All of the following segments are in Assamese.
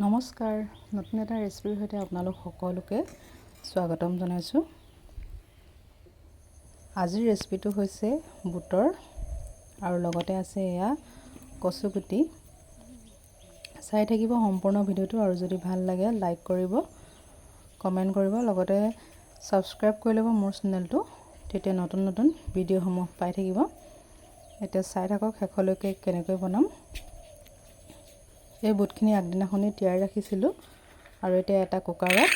নমস্কাৰ, নতুন এটা ৰেচিপিৰ সৈতে আপোনালোক সকলোকে স্বাগতম জনাইছোঁ। আজিৰ ৰেচিপিটো হৈছে বুটৰ আৰু লগতে আছে এয়া কচুগুটি। চাই থাকিব সম্পূৰ্ণ ভিডিঅ'টো আৰু যদি ভাল লাগে লাইক কৰিব, কমেণ্ট কৰিব, লগতে ছাবস্ক্ৰাইব কৰি ল'ব মোৰ চেনেলটো, তেতিয়া নতুন নতুন ভিডিঅ'সমূহ পাই থাকিব। এতিয়া চাই থাকক শেষলৈকে কেনেকৈ বনাম। এই বুটখিনি আগদিনাখনি তিয়াই ৰাখিছিলোঁ আৰু এতিয়া এটা কুকাৰত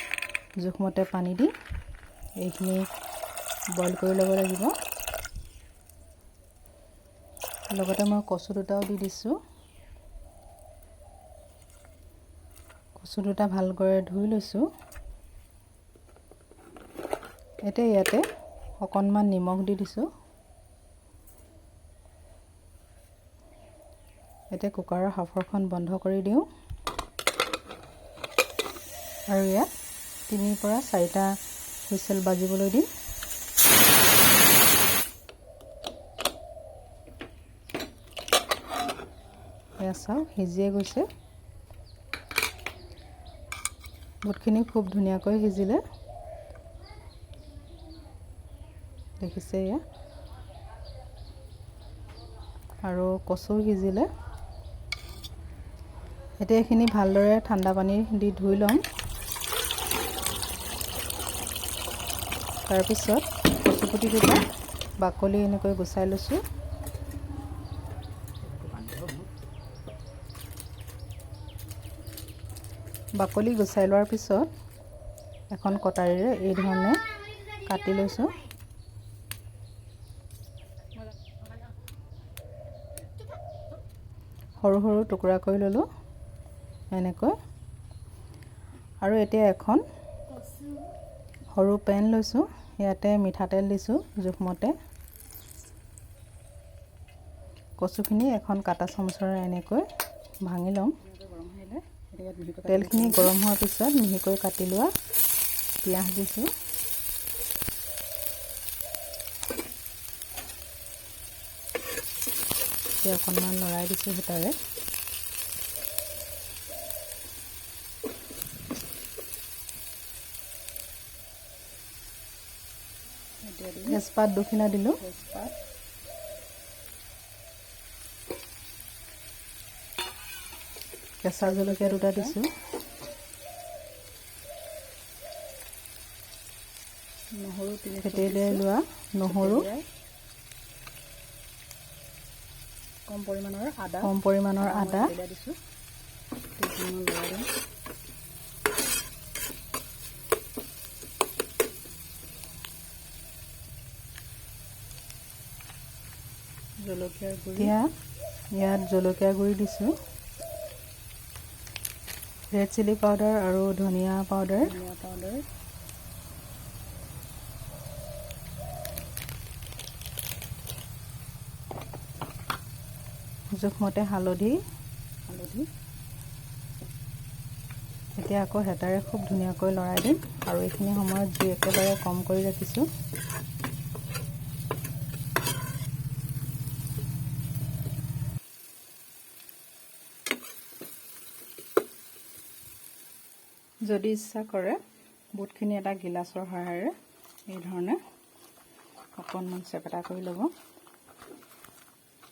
জোখমতে পানী দি এইখিনি বইল কৰি ল'ব লাগিব। লগতে মই কচু দুটাও দি দিছোঁ। কচু দুটা ভালকৈ ধুই লৈছোঁ। এতিয়া ইয়াতে অকণমান নিমখ দি দিছোঁ। এতিয়া কুকাৰৰ সাঁফৰখন বন্ধ কৰি দিওঁ আৰু ইয়াত 3 পৰা 4টা হুইচেল বাজিবলৈ দিম। এয়া চাওক সিজিয়ে গৈছে। বুটখিনি খুব ধুনীয়াকৈ সিজিলে, দেখিছে এয়া, আৰু কচু সিজিলে। এতিয়া এইখিনি ভালদৰে ঠাণ্ডা পানী দি ধুই ল'ম। তাৰপিছত কচুগুটি দুটা বাকলি এনেকৈ গুচাই লৈছোঁ। বাকলি গুচাই লোৱাৰ পিছত এখন কটাৰীৰে এই ধৰণে কাটি লৈছোঁ। সৰু সৰু টুকুৰা কৰি ল'লোঁ এনেকৈ। আৰু এতিয়া এখন সৰু পেন লৈছোঁ, ইয়াতে মিঠাতেল দিছোঁ জোখমতে। কচুখিনি এখন কাটা চামুচেৰে এনেকৈ ভাঙি ল'ম। তেলখিনি গৰম হোৱাৰ পিছত মিহিকৈ কাটি লোৱা পিঁয়াজ দিছোঁ। এতিয়া অকণমান লৰাই দিছোঁ হেতাৰে। তেজপাত 2খিলা দিলোঁ। কেঁচা জলকীয়া 2টা দিছোঁ। থেতেলিয়াই লোৱা নহৰু, কম পৰিমাণৰ আদা দিছোঁ। জলকীয়াৰ গুড়ি, ইয়াত জলকীয়া গুড়ি দিছোঁ, ৰেড চিলি পাউডাৰ আৰু ধনিয়া পাউডাৰ। জোখমতে হালধি। এতিয়া আকৌ হেতাৰে খুব ধুনীয়াকৈ লৰাই দিম আৰু এইখিনি সময়ত জুই একেবাৰে কম কৰি ৰাখিছোঁ। যদি ইচ্ছা কৰে বুটখিনি এটা গিলাচৰ সহায়েৰে এই ধৰণে অকণমান চেপেটা কৰি ল'ব।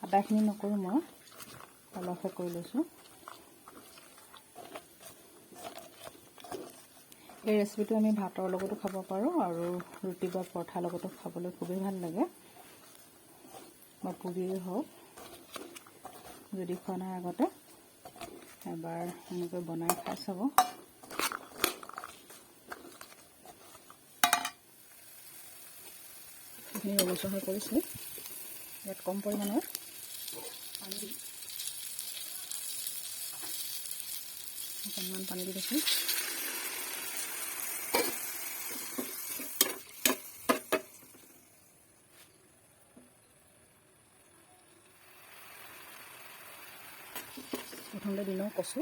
আদাখিনি নকৰোঁ, মই অলপহে কৰি লৈছোঁ। এই ৰেচিপিটো আমি ভাতৰ লগতো খাব পাৰোঁ আৰু ৰুটি বা পৰঠাৰ লগতো খাবলৈ খুবেই ভাল লাগে, বা পুৰিয়েই হওক। যদি খোৱা নাই আগতে এবাৰ এনেকৈ বনাই খাই চাব। এইখিনি ৰঙচুৱা হৈ পৰিছে। ইয়াত কম পৰিমাণৰ পানী দি অকণমান পানী দি দিছোঁ। প্ৰথমতে দি লওঁ কচু।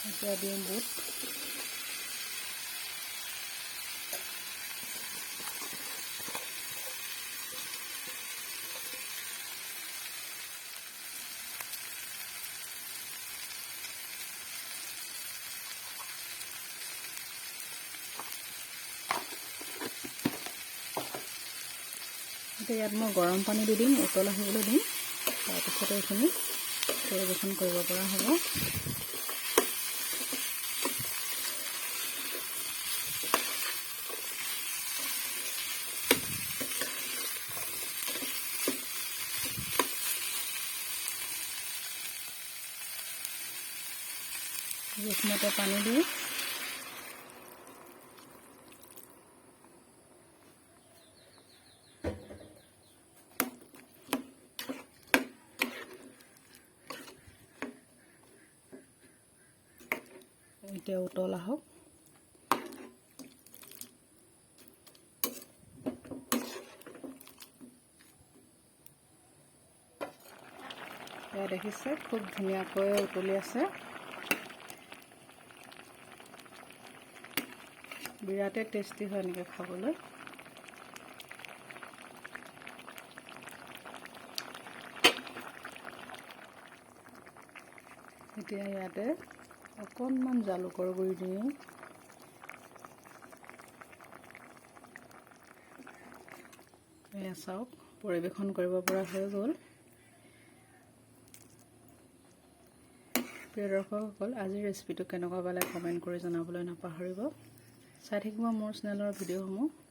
এতিয়া দিওঁ বুট। এতিয়া ইয়াত মই গৰম পানী দি দিম, উতল আহিবলৈ দিম। তাৰপিছতে এইখিনি পৰিৱেশন কৰিব পৰা হ'ব। জোখমতে পানী দিওঁ। এতিয়া উতল আহক। এয়া দেখিছে খুব ধুনীয়াকৈ উতলি আছে। বিৰাটেই টেষ্টি হয় এনেকৈ খাবলৈ। এতিয়া ইয়াতে অকণমান জালুকৰ গুড়ি দিওঁ। এয়া চাওক পৰিৱেশন কৰিব পৰা হৈ গ'ল। প্ৰিয় দৰ্শকসকল, আজিৰ ৰেচিপিটো কেনেকুৱা পালে কমেণ্ট কৰি জনাবলৈ নাপাহৰিব। চাই থাকিব মোৰ চেনেলৰ ভিডিঅ'সমূহ।